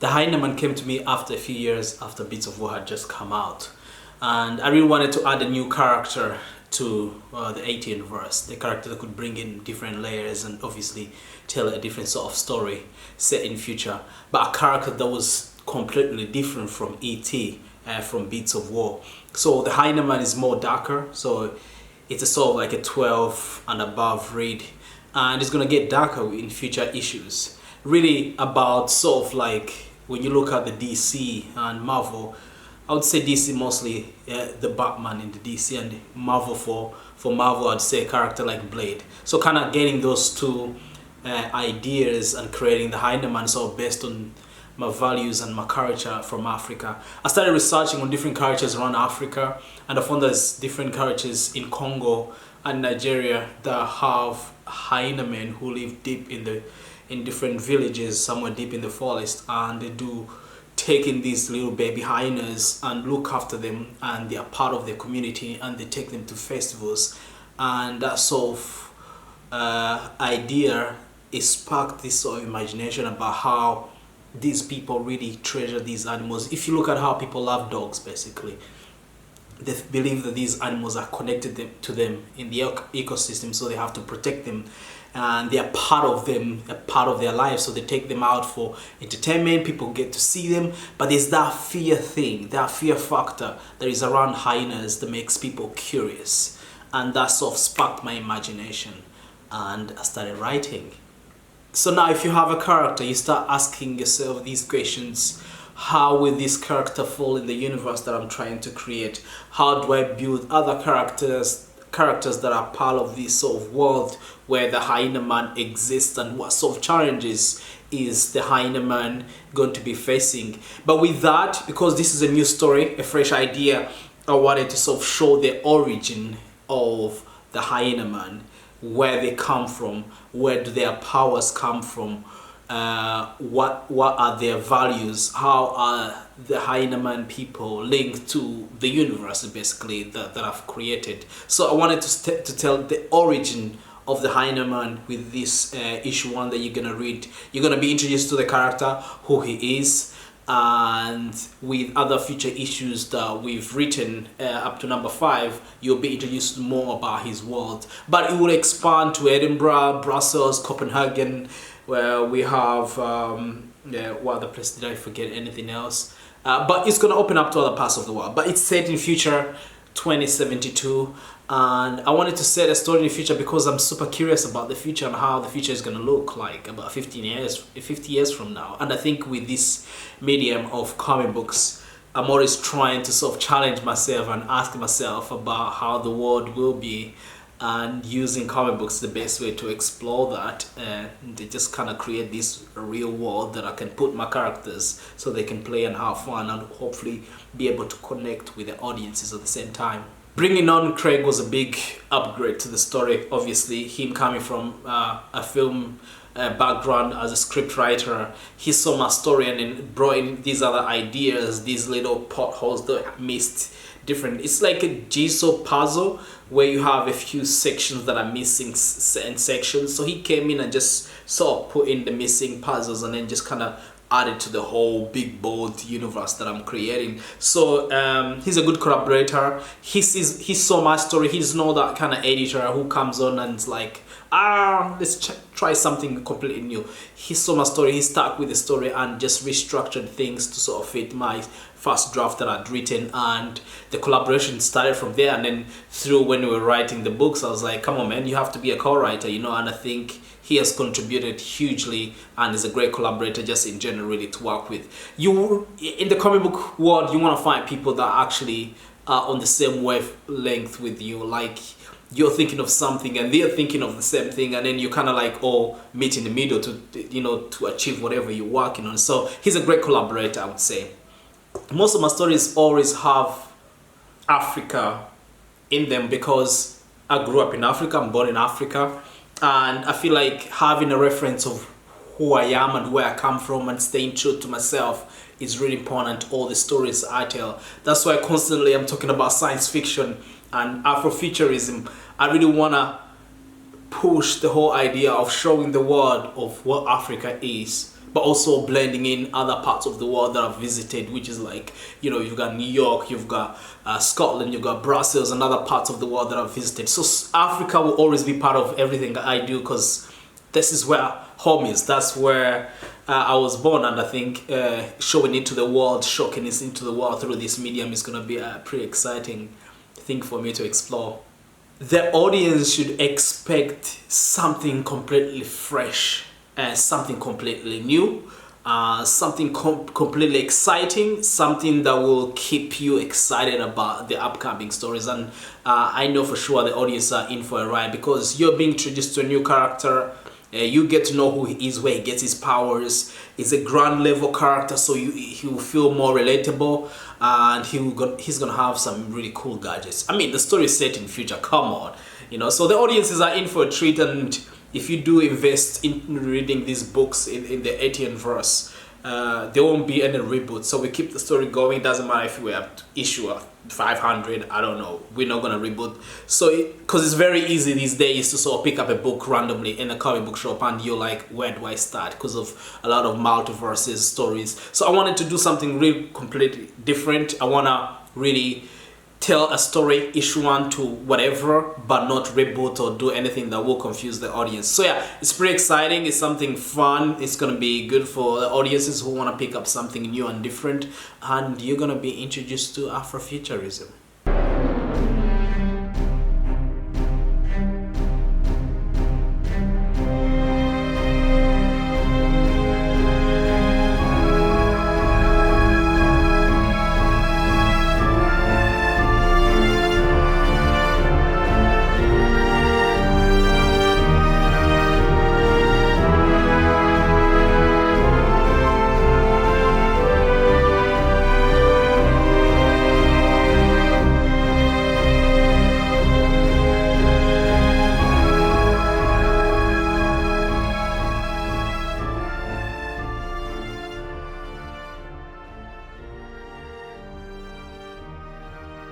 The Hyena Man came to me after a few years after Beats of War had just come out. And I really wanted to add a new character to the Etianverse, the character that could bring in different layers and obviously tell a different sort of story set in future, but a character that was completely different from E.T. From Beats of War. So the Hyena Man is more darker, so it's a sort of like a 12 and above read, and it's gonna get darker in future issues. Really about sort of like when you look at the DC and Marvel, I would say DC mostly the Batman in the DC, and Marvel for Marvel I'd say a character like Blade. So kind of getting those two ideas and creating the Hyena Man sort of based on my values and my culture from Africa. I started researching on different cultures around Africa, and I found there's different cultures in Congo and Nigeria that have hyena men who live deep in different villages, somewhere deep in the forest, and they do take in these little baby hyenas and look after them, and they are part of their community, and they take them to festivals, and that sort of idea is sparked this sort of imagination about how these people really treasure these animals. If you look at how people love dogs, basically they believe that these animals are connected to them in the ecosystem, so they have to protect them, and they are part of them, a part of their life, so they take them out for entertainment. People get to see them, but there's that fear thing, that fear factor that is around hyenas that makes people curious, and that sort of sparked my imagination, and I started writing. So now if you have a character, you start asking yourself these questions. How will this character fall in the universe that I'm trying to create? How do I build other characters that are part of this sort of world where the Hyena Man exists, and what sort of challenges is the Hyena Man going to be facing? But with that, because this is a new story, a fresh idea, I wanted to sort of show the origin of the Hyena Man, where they come from, where do their powers come from, what are their values, how are the Hyena Man people linked to the universe basically that I've created. So I wanted to tell the origin of the Hyena Man with this issue 1 that you're gonna read. You're gonna be introduced to the character, who he is, and with other future issues that we've written up to number 5, you'll be introduced more about his world. But it will expand to Edinburgh, Brussels, Copenhagen, where we have what other place did I forget? Anything else? But it's gonna open up to other parts of the world. But it's set in future 2072, and I wanted to set a story in the future because I'm super curious about the future and how the future is going to look like about 50 years from now. And I think with this medium of comic books, I'm always trying to sort of challenge myself and ask myself about how the world will be, and using comic books the best way to explore that, and they just kind of create this real world that I can put my characters so they can play and have fun, and hopefully be able to connect with the audiences at the same time. Bringing on Craig was a big upgrade to the story. Obviously, him coming from a film background as a script writer, he saw my story and then brought in these other ideas, these little potholes that missed different. It's like a jigsaw puzzle where you have a few sections that are missing certain sections. So he came in and just sort of put in the missing puzzles and then just kind of added to the whole big bold universe that I'm creating. So he's a good collaborator. He saw my story. He's not that kind of editor who comes on and is like, let's try something completely new. He saw my story, he stuck with the story and just restructured things to sort of fit my first draft that I'd written, and the collaboration started from there. And then through when we were writing the books, I was like, come on man, you have to be a co-writer, you know. And I think he has contributed hugely and is a great collaborator just in general, really, to work with. You in the comic book world, you want to find people that actually are on the same wavelength with you, like you're thinking of something and they're thinking of the same thing, and then you kind of like all meet in the middle to, you know, to achieve whatever you're working on. So he's a great collaborator, I would say. Most of my stories always have Africa in them because I grew up in Africa, I'm born in Africa, and I feel like having a reference of who I am and where I come from and staying true to myself is really important. All the stories I tell, that's why constantly I'm talking about science fiction and Afrofuturism. I really want to push the whole idea of showing the world of what Africa is, but also blending in other parts of the world that I've visited, which is like, you know, you've got New York, you've got Scotland, you've got Brussels, and other parts of the world that I've visited. So Africa will always be part of everything that I do, because this is where home is. That's where I was born, and I think showing it to the world, showing it into the world through this medium is going to be a pretty exciting thing for me to explore. The audience should expect something completely fresh, something completely new, something completely exciting, something that will keep you excited about the upcoming stories. And I know for sure the audience are in for a ride, because you're being introduced to a new character. You get to know who he is, where he gets his powers. He's a grand level character, so he will feel more relatable, and he's gonna have some really cool gadgets. I mean, the story is set in future, come on, you know. So the audiences are in for a treat, and if you do invest in reading these books in the Etianverse, there won't be any reboot. So we keep the story going. Doesn't matter if we have issue 500, I don't know, we're not gonna reboot. So because it's very easy these days to sort of pick up a book randomly in a comic book shop, and you're like, where do I start, because of a lot of multiverses stories. So I wanted to do something really completely different. I want to really tell a story, issue 1 to whatever, but not reboot or do anything that will confuse the audience. So yeah, it's pretty exciting. It's something fun. It's gonna be good for the audiences who want to pick up something new and different, and you're gonna be introduced to Afrofuturism.